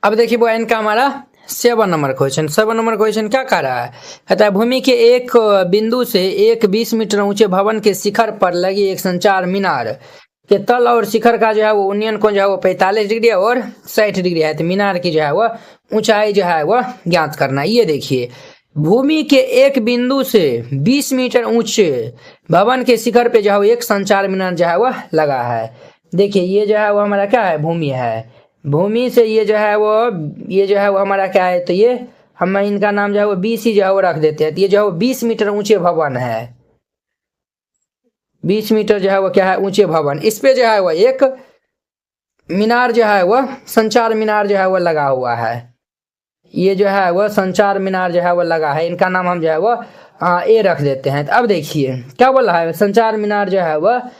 अब देखिए वो इनका हमारा 7 नंबर क्वेश्चन। 7 नंबर क्वेश्चन क्या कह रहा है, कहता है भूमि के एक बिंदु से एक 20 मीटर ऊंचे भवन के शिखर पर लगी एक संचार मीनार के तल और शिखर का जो है वो उन्नयन कोण जो है वो 45 डिग्री और 60 डिग्री है। तो मीनार की जो है वह ऊंचाई जो है वह ज्ञात करना है। ये देखिए भूमि के एक बिंदु से 20 मीटर ऊंचे भवन के शिखर पे जो है एक संचार मीनार जो है वह लगा है। देखिए ये जो है वो हमारा क्या है, भूमि है। भूमि से ये जो है वो हमारा क्या है, तो ये हम इनका नाम जो है वो 20 ही जो है वो रख देते हैं। तो ये जो है वो 20 मीटर ऊंचे भवन है। 20 मीटर जो है वो क्या है, ऊंचे भवन। इस पे जो है वो एक मीनार जो है वह संचार मीनार जो है वो लगा हुआ है। ये जो है वह संचार मीनार जो है वो लगा है। इनका नाम हम जो है वो ए रख देते हैं। तो अब देखिए क्या बोला है, संचार मीनार जो है वह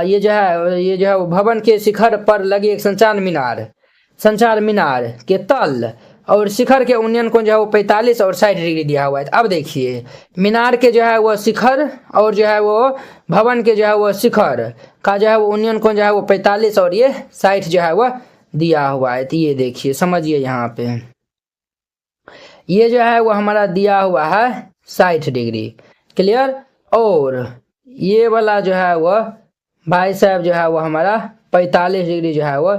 ये जो है वो भवन के शिखर पर लगी एक संचार मीनार के तल और शिखर के उन्नयन कोण जो है वो 45 और 60 डिग्री दिया हुआ है। अब देखिए मीनार के जो है वो शिखर और जो है वो भवन के जो है वो शिखर का जो है वो उन्नयन कोण जो है वो 45 और ये 60 जो है वो दिया हुआ है। तो ये देखिए समझिए यहाँ पे ये जो है वो हमारा दिया हुआ है 60 डिग्री, क्लियर। और ये वाला जो है वो भाई साहब जो है वो हमारा 45 डिग्री जो है वो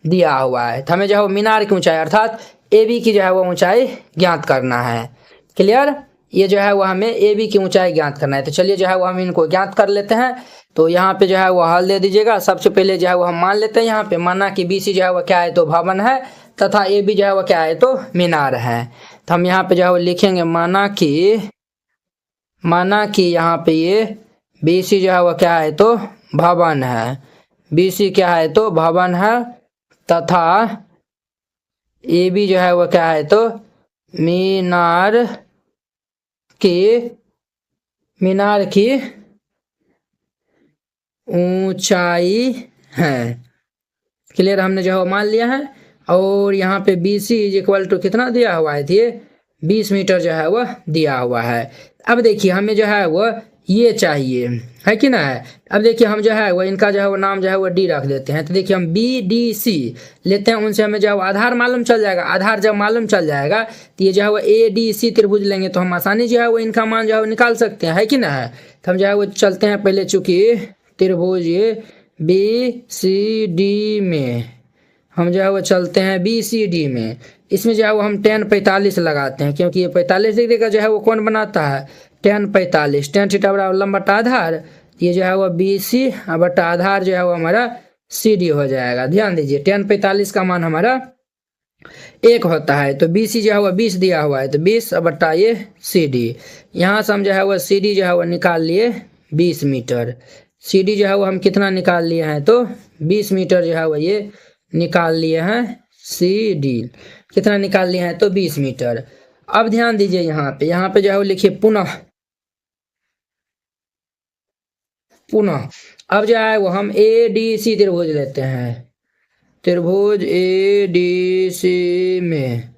दिया हुआ है। तो हमें जो है वो मीनार की ऊंचाई अर्थात ए बी की जो है वो ऊंचाई ज्ञात करना है, क्लियर। ये जो है वो हमें ए बी की ऊंचाई ज्ञात करना है। तो चलिए जो है वो हम इनको ज्ञात कर लेते हैं। तो यहाँ पे जो है वो हल दे दीजिएगा। सबसे पहले जो है वो हम मान लेते हैं, यहाँ पे माना कि बी सी जो है वो क्या है, तो भवन है तथा ए बी जो है वो क्या है, तो मीनार है। तो हम यहाँ पे जो है वो लिखेंगे माना कि यहाँ पे ये बी सी जो है वो क्या है, तो भवन है। बी सी क्या है, तो भवन है तथा ए बी जो है वो क्या है, तो मीनार की ऊंचाई है, क्लियर। हमने जो है मान लिया है। और यहाँ पे B C is equal to कितना दिया हुआ है, ये 20 मीटर जो है वह दिया हुआ है। अब देखिए हमें जो है वो ये चाहिए है कि ना है। अब देखिए हम जो है वो इनका जो है वो नाम जो है वो डी रख देते हैं। तो देखिए हम बी डी सी लेते हैं, उनसे हमें जो है वो आधार मालूम चल जाएगा। आधार जब मालूम चल जाएगा तो ये जो है वो ए डी सी त्रिभुज लेंगे तो हम आसानी जो है वो इनका मान जो है वो निकाल सकते हैं, है कि ना है। तो हम जो है वो चलते हैं पहले, चूंकि त्रिभुज ये बी सी डी में हम जो है वो चलते हैं बी सी डी में। इसमें जो है वो हम tan 45 लगाते हैं, क्योंकि ये 45 डिग्री का जो है वो कौन बनाता है, tan 45। tan थीटा बराबर लंब बटा आधार, ये जो है वो बी सी बटा आधार जो है वो हमारा सी डी हो जाएगा। ध्यान दीजिए tan 45 का मान हमारा 1 होता है। तो बी सी जो है वो 20 दिया हुआ है, तो 20 बटा ये सी डी। यहाँ से हम जो है वो सी डी जो है वो निकाल लिए 20 मीटर। सी डी जो है वो हम कितना निकाल लिए हैं, तो 20 मीटर जो है वो ये निकाल लिए हैं। सी डी कितना निकाल लिए हैं, तो 20 मीटर। अब ध्यान दीजिए यहाँ पे जो है वो लिखिए पुनः अब जो है वो हम ए डी सी त्रिभुज लेते हैं। त्रिभुज ए डी सी में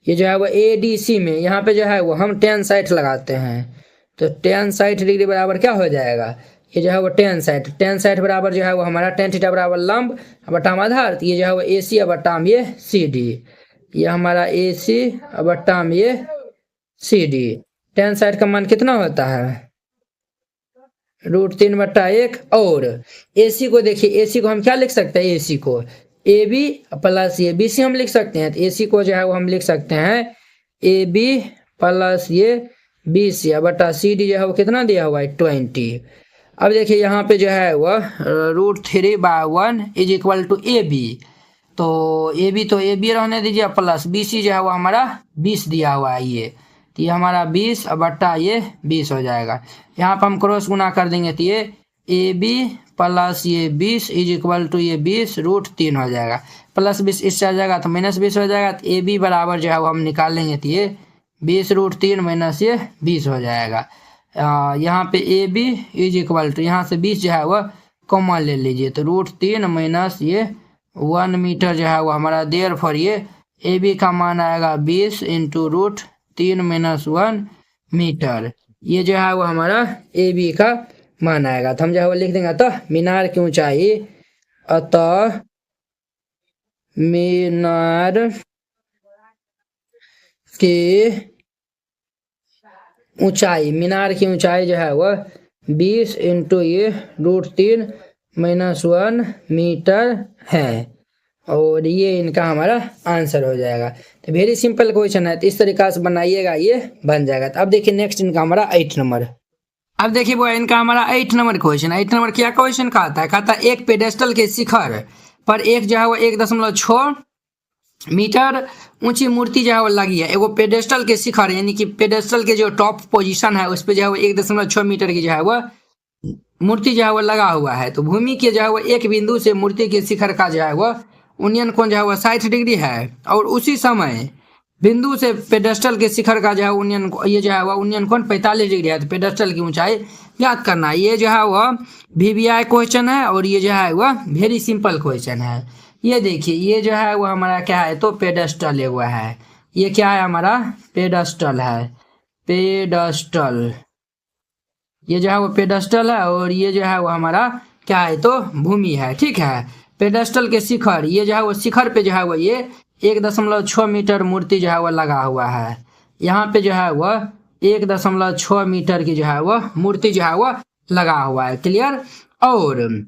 ये जो है वो ए डी सी में यहाँ पे जो है वो हम tan 60 लगाते हैं। तो tan 60 डिग्री बराबर क्या हो जाएगा, ये जो है वो tan 60 बराबर जो है वो हमारा tan थीटा बराबर लंब बटाम आधार। ये जो है वो ए सी बटाम ये सी डी, ये हमारा ए सी बटाम ये सी डी। tan 60 का मान कितना होता है, √3/1। और ए सी को देखिए, ए सी को हम क्या लिख सकते हैं, ए सी को ए बी प्लस ये बी सी हम लिख सकते हैं। तो ए सी को जो है वो हम लिख सकते हैं ए बी प्लस ये बी सी बटा सी डी जो है वो कितना दिया हुआ है 20। अब देखिए यहाँ पे जो है वह √3/1 is equal to A B. तो ए बी रहने दीजिए प्लस बी सी जो है वो हमारा 20 दिया हुआ है ये। तो ये हमारा 20 बटा ये 20 हो जाएगा। यहाँ पर हम क्रॉस गुना कर देंगे तो ये ए बी प्लस ये 20 इज इक्वल टू ये 20 √3 हो जाएगा। प्लस 20 इससे आ जाएगा तो -20 हो जाएगा। तो ए बी बराबर जो है वो हम निकाल लेंगे तो ये 20 √3 माइनस ये 20 हो जाएगा। यहाँ पे A B is equal to यहाँ से 20 जो है वह कॉमन ले लीजिए, तो √3 माइनस ये 1 मीटर जो है वो हमारा देयर फॉर ये ए बी का मान आएगा 20 इंटू √3 माइनस 1 मीटर। ये जो है वो हमारा ए बी का मान आएगा। तो हम जो है वो लिख देंगे अतः मीनार की ऊंचाई, अतः मीनार की ऊंचाई, मीनार की ऊंचाई जो है वह 20 इंटू ये √3 - 1 मीटर है। और ये इनका हमारा आंसर हो जाएगा। तो वेरी सिंपल क्वेश्चन है, तो इस तरीका से बनाइएगा, ये बन जाएगा। तो अब देखिए नेक्स्ट इनका हमारा 8 नंबर। अब देखिए वो इनका हमारा 8 नंबर क्वेश्चन। 8 नंबर क्या क्वेश्चन कहता है, कहता है एक पेडेस्टल के शिखर पर एक जो है वो 1.6 मीटर ऊंची मूर्ति जो है वो लगी है। एगो पेडेस्टल के शिखर यानी कि पेडेस्टल के जो टॉप पोजीशन है उस पर जो है वो 1.6 मीटर की जो है वो मूर्ति जो है वो लगा हुआ है। तो भूमि के जो है वो एक बिंदु से मूर्ति के शिखर का जो है वो उन्नयन कोण जो है वो 60 डिग्री है। और उसी समय बिंदु से पेडेस्टल के शिखर का जो है उन्नयन ये जो है वह उन्नयन कोण 45 डिग्री है। तो पेडेस्टल की ऊंचाई याद करना है। ये जो है वह VVI क्वेश्चन है और ये जो है वह वेरी सिंपल क्वेश्चन है। ये देखिए ये जो है वो हमारा क्या है, तो पेडेस्टल हुआ है। ये क्या है हमारा, पेडेस्टल है, पेडेस्टल। ये जो है वो पेडेस्टल है और ये जो है वो हमारा क्या है, तो भूमि है। ठीक है, पेडेस्टल के शिखर, ये जो है वो शिखर पे जो है वो ये 1.6 मीटर मूर्ति जो है वो लगा हुआ है। यहाँ पे जो है वह 1.6 मीटर की जो है वह मूर्ति जो है वह लगा हुआ है। क्लियर। और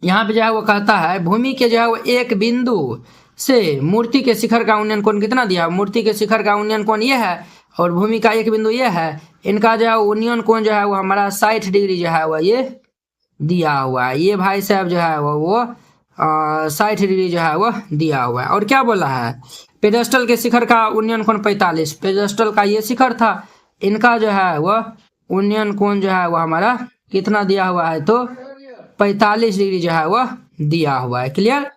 यहाँ पे जो है वो कहता है भूमि के जो है वो एक बिंदु से मूर्ति के शिखर का उन्नयन कोण कितना दिया। मूर्ति के शिखर का उन्नयन कोण ये है और भूमि का एक बिंदु ये है। इनका जो है उन्नयन कोण जो है वो हमारा 60 डिग्री जो है वो ये दिया हुआ है। ये भाई साहब जो है वो 60 डिग्री जो है वो दिया हुआ है। और क्या बोला है, पेडेस्टल के शिखर का उन्नयन कोण 45। पेडेस्टल का ये शिखर था, इनका जो है वह उन्नयन कोण जो है वो हमारा कितना दिया हुआ है, तो 45 डिग्री जो है वह दिया हुआ है। क्लियर।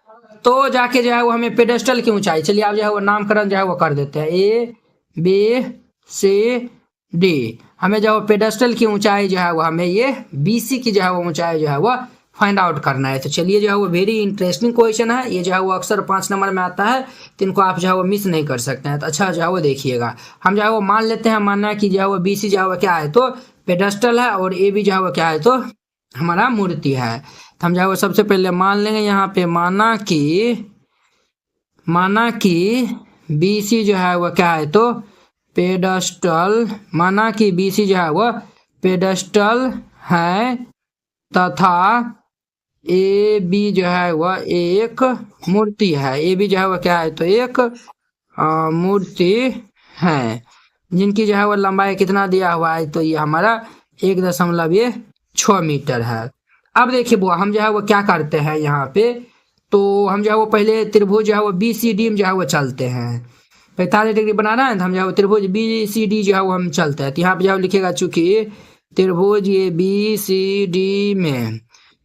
तो जाके जो है वो हमें पेडेस्टल की ऊंचाई, चलिए आप जो है वो नामकरण जो है वो कर देते हैं, ABCD। हमें जो पेडेस्टल की ऊंचाई जो है वो हमें ये BC की जो है वो ऊंचाई जो है वो फाइंड आउट करना है। तो चलिए जो है वो वेरी इंटरेस्टिंग क्वेश्चन है। ये जो है वो अक्सर 5 नंबर में आता है, तो इनको आप जो है वो मिस नहीं कर सकते हैं। तो अच्छा जो है वो देखिएगा, हम जो है वो मान लेते हैं, मानना कि जो है वो BC जो है वो क्या है, तो पेडेस्टल है और AB जो है वो क्या है, तो हमारा मूर्ति है। तो हम जो है वो सबसे पहले मान लेंगे यहाँ पे, माना कि BC जो है वो क्या है, तो पेडेस्टल, माना कि BC जो है वो पेडेस्टल है तथा AB जो है वह एक मूर्ति है। AB जो है वह क्या है, तो एक मूर्ति है जिनकी जो है वो लंबाई कितना दिया हुआ है, तो ये हमारा 1.6 मीटर है। अब देखिए बुआ हम जो है वो क्या करते हैं यहाँ पे, तो हम जो है वो पहले त्रिभुज जो है वो BCD में जो है वो चलते हैं। 45 डिग्री बनाना है तो हम जो है वो त्रिभुज BCD जो है वो हम चलते हैं। तो यहाँ पे जो है लिखेगा, चूंकि त्रिभुज ये BCD में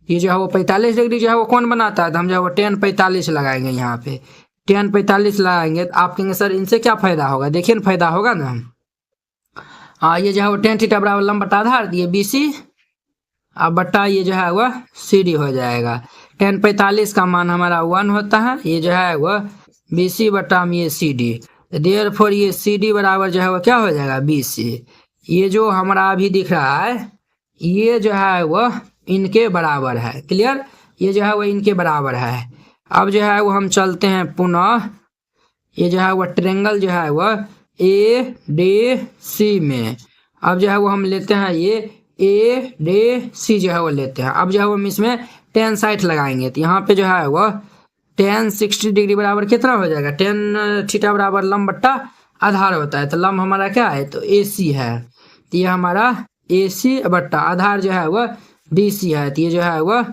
ये जो है वो 45 डिग्री जो है वो कौन बनाता है, तो हम जो है वो tan 45 लगाएंगे। यहाँ पे tan 45 लगाएंगे तो आप कहेंगे सर इनसे क्या फायदा होगा, देखिए ना फायदा होगा ना। ये जो है वो tan थीटा बराबर लंब बटा आधार, ये BC अब बट्टा ये जो है वह CD हो जाएगा। tan 45 का मान हमारा 1 होता है, ये जो है वह BC बट्टा ये CD। देयरफॉर ये CD बराबर जो है वह क्या हो जाएगा, BC। ये जो हमारा अभी दिख रहा है ये जो है वह इनके बराबर है। क्लियर। ये जो है वह इनके बराबर है। अब जो है वो हम चलते हैं पुनः, ये जो है वह ट्रेंगल जो है वह ADC में। अब जो है वो हम लेते हैं ये ADC जो है वो लेते हैं। अब जो है वो हम इसमें tan 60 लगाएंगे तो यहाँ पे जो है वह tan 60 डिग्री बराबर कितना हो जाएगा, tan थीटा बराबर लंब बट्टा आधार होता है। तो लंब हमारा क्या है, तो AC है। तो ये हमारा AC बट्टा आधार जो है वह DC है, तो ये जो है वह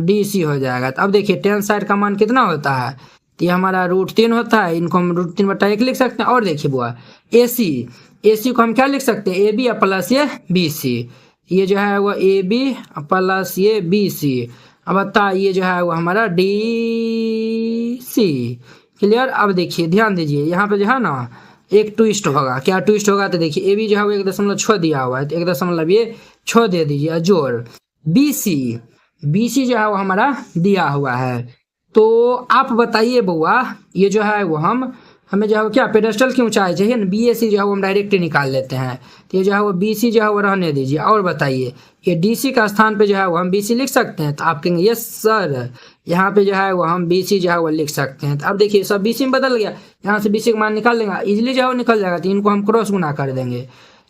DC हो जाएगा। तो अब देखिए tan 60 का मान कितना होता है, तो ये हमारा √3 होता है। इनको हम √3 बट्टा 1 लिख सकते हैं। और देखिए बुआ AC को हम क्या लिख सकते हैं, AB प्लस ये BC। ये जो है वो AB प्लस ये BC। अब बता ये जो है वो हमारा DC। क्लियर। अब देखिए ध्यान दीजिए यहाँ पे जो है ना एक ट्विस्ट होगा। क्या ट्विस्ट होगा, तो देखिए AB जो है वो 1.6 दिया हुआ है, तो 1.6 दे दीजिए जोड़ BC जो है वो हमारा दिया हुआ है। तो आप बताइए बुआ ये जो है वो हम हमें जो है वो क्या पेडेस्टल की ऊंचाई चाहिए ना, BAC जो है वो हम डायरेक्ट ही निकाल लेते हैं। तो ये जो है वो BC जो है वो रहने दीजिए। और बताइए ये DC का स्थान पे जो है वो हम BC लिख सकते हैं? तो आप कहेंगे यस सर, यहाँ पे जो है वो हम BC जो है वो लिख सकते हैं। तो अब देखिए सब BC में बदल गया, यहाँ से BC का मान निकाल लेंगे, इजिली जो है वो निकल जाएगा। तो इनको हम क्रॉस गुना कर देंगे,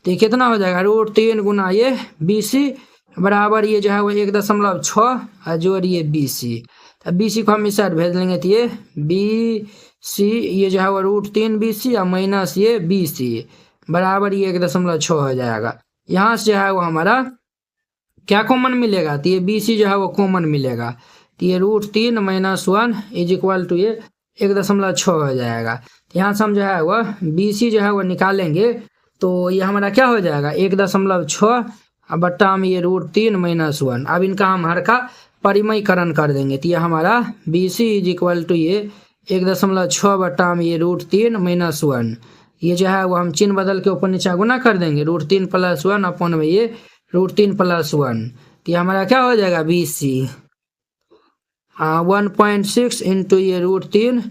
तो ये कितना हो जाएगा, √3 गुना ये BC बराबर ये जो है वो 1.6 और जोड़ ये BC। अब BC को हम इस साइड भेज लेंगे, तो ये BC ये जो है वो √3 BC और माइनस ये BC बराबर ये 1.6 हो जाएगा। यहाँ से जो है वो हमारा क्या कॉमन मिलेगा, तो ये BC जो है वो कॉमन मिलेगा। तो ये √3 - 1 इज इक्वल टू ये 1.6 हो जाएगा। तो यहाँ से हम जो है वो BC जो है वो निकालेंगे, तो ये हमारा क्या हो जाएगा 1.6 बट्टा में ये √3 - 1। अब इनका हम हर का परिमयकरण कर देंगे, तो ये हमारा BC इज इक्वल टू ये 1.6 बट्टा में ये √3 - 1। ये जो है वो हम चिन्ह बदल के ऊपर नीचे गुना कर देंगे, √3 + 1 अपन में ये √3 + 1। तो ये हमारा क्या हो जाएगा BC 1.6 इंटू ये √3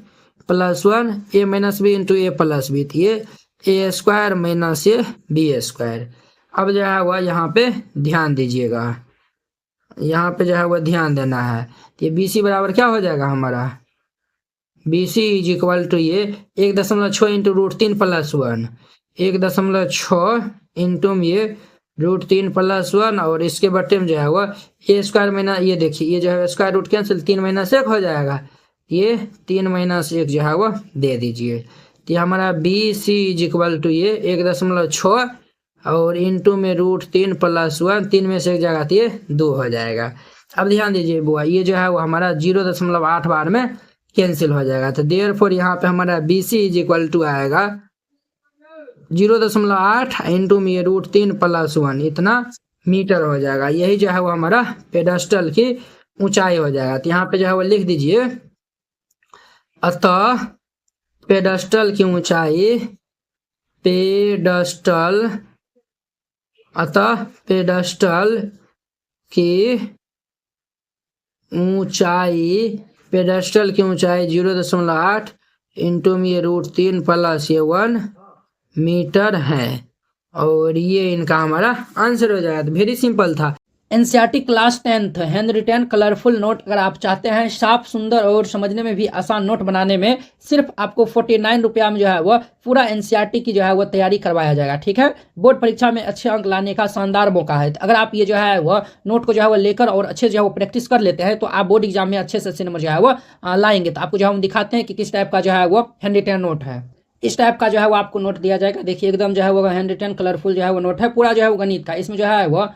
+ 1 a - b into a + b, तो ये a² माइनस ये b²। अब जो है वह यहाँ पे ध्यान दीजिएगा, यहाँ पे जो है वह ध्यान देना है। तो ये BC बराबर क्या हो जाएगा हमारा, BC इज इक्वल टू ये 1.6 इंटू √3 + 1, 1.6 इंटू ये √3 + 1 और इसके बट्टे में जो है वह a² माइनस ये देखिए ये जो है स्क्वायर रूट कैंसिल, 3 - 1 हो जाएगा, ये 3 - 1 जो है वह दे दीजिए। तो हमारा BC इज इक्वल टू ये 1.6 और इंटू में √3 + 1, 3 में से एक जगह तो ये 2 हो जाएगा। अब ध्यान दीजिए बुआ, ये जो है वो हमारा 0.8 बार में कैंसिल हो जाएगा। तो देयरफॉर यहाँ पे हमारा BC इज इक्वल टू आएगा 0.8 इंटू में √3 + 1 इतना मीटर हो जाएगा। यही जो है वो हमारा पेडेस्टल की ऊंचाई हो जाएगा। तो यहाँ पे जो है वो लिख दीजिए, अतः पेडेस्टल की ऊंचाई अतः पेडेस्टल की ऊंचाई 0.8 इंटू में ये √3 + 1 मीटर है। और ये इनका हमारा आंसर हो जाएगा। तो वेरी सिंपल था। NCERT class 10th hand retain colourful note अगर आप चाहते हैं साफ सुंदर और समझने में भी आसान नोट बनाने में, सिर्फ आपको 49 रुपया में जो है वह पूरा एनसीईआरटी की जो है वह तैयारी करवाया जाएगा। ठीक है, बोर्ड परीक्षा में अच्छे अंक लाने का शानदार मौका है। तो अगर आप ये जो है वह नोट को जो है वह लेकर और अच्छे जो है वो प्रैक्टिस कर लेते हैं, तो आप बोर्ड एग्जाम में अच्छे से अच्छे नंबर जो है वह लाएंगे। तो आपको जो है हम दिखाते हैं कि किस टाइप का जो है वो हैंड रिटेन नोट है। इस टाइप का जो है वो आपको नोट दिया जाएगा। देखिए एकदम जो है वो हैंड रिटेन कलरफुल जो है वो नोट है, पूरा जो है वो गणित का। इसमें जो है वो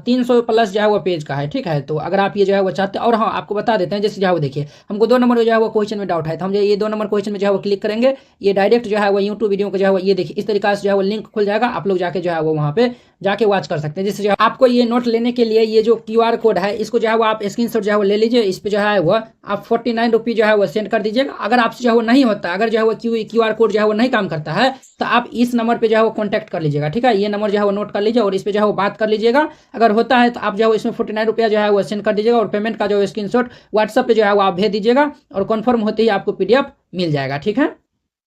300+ जो है वो पेज का है। ठीक है, तो अगर आप ये जो है वो चाहते हैं, और हाँ आपको बता देते हैं, जैसे जो है वो देखिए हमको 2 नंबर जो है वो क्वेश्चन में डाउट है, तो हम जो ये 2 नंबर क्वेश्चन में जो है वो क्लिक करेंगे, ये डायरेक्ट जो है वो यूट्यूब वीडियो को जो है वो ये देखिए इस तरीके से जो है वो लिंक खुल जाएगा। आप लोग जाके जो है वो वहाँ पे जाके वॉच कर सकते हैं। जिससे जो है आपको ये नोट लेने के लिए ये जो QR कोड है इसको जो है वो आप स्क्रीनशॉट जो है वो ले लीजिए। इस पे जो है वो आप 49 रुपये जो है वो सेंड कर दीजिएगा। अगर आपसे जो है वो नहीं होता, अगर जो है वो QR कोड जो है वो नहीं काम करता है, तो आप इस नंबर पे जो है वो कॉन्टैक्ट कर लीजिएगा। ठीक है, ये नंबर जो है वो नोट कर लीजिए और इस पे जो है वो बात कर लीजिएगा। अगर होता है तो आप जो है इसमें 49 रुपया जो है वो सेंड कर दीजिएगा और पेमेंट का जो स्क्रीनशॉट व्हाट्सएप पे जो है वो आप भेज दीजिएगा और कंफर्म होते ही आपको PDF मिल जाएगा। ठीक है।